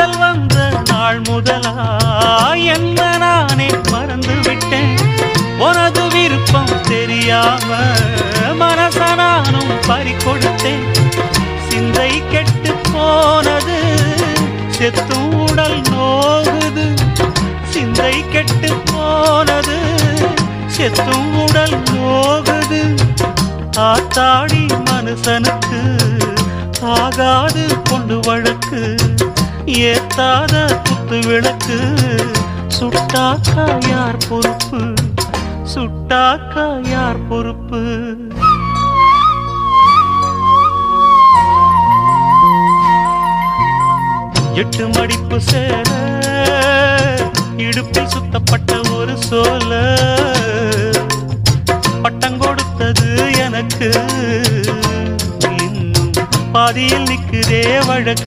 காதல் வந்த நாள் முதலா என்ன நானே மறந்து விட்டேன். உனது விருப்பம் தெரியாம மனச நானும் பறிகொடுத்தேன். சிந்தை கெட்டு போனது செத்தும் உடல் நோகுது. சிந்தை கெட்டு போனது செத்தும் உடல் நோகுது. ஆத்தாடி மனுஷனுக்கு ஆகாது கொண்டு வழக்கு. ஏத்தாத குத்து விளக்கு சுட்டாக்கா யார் பொறுப்பு? சுட்டாக்கா யார் பொறுப்பு? எட்டு மடிப்பு சேர இடுப்பில் சுத்தப்பட்ட ஒரு சோல பட்டம் கொடுத்தது எனக்கு. இன்னும் பாதியில் நிற்குதே வழக்கு.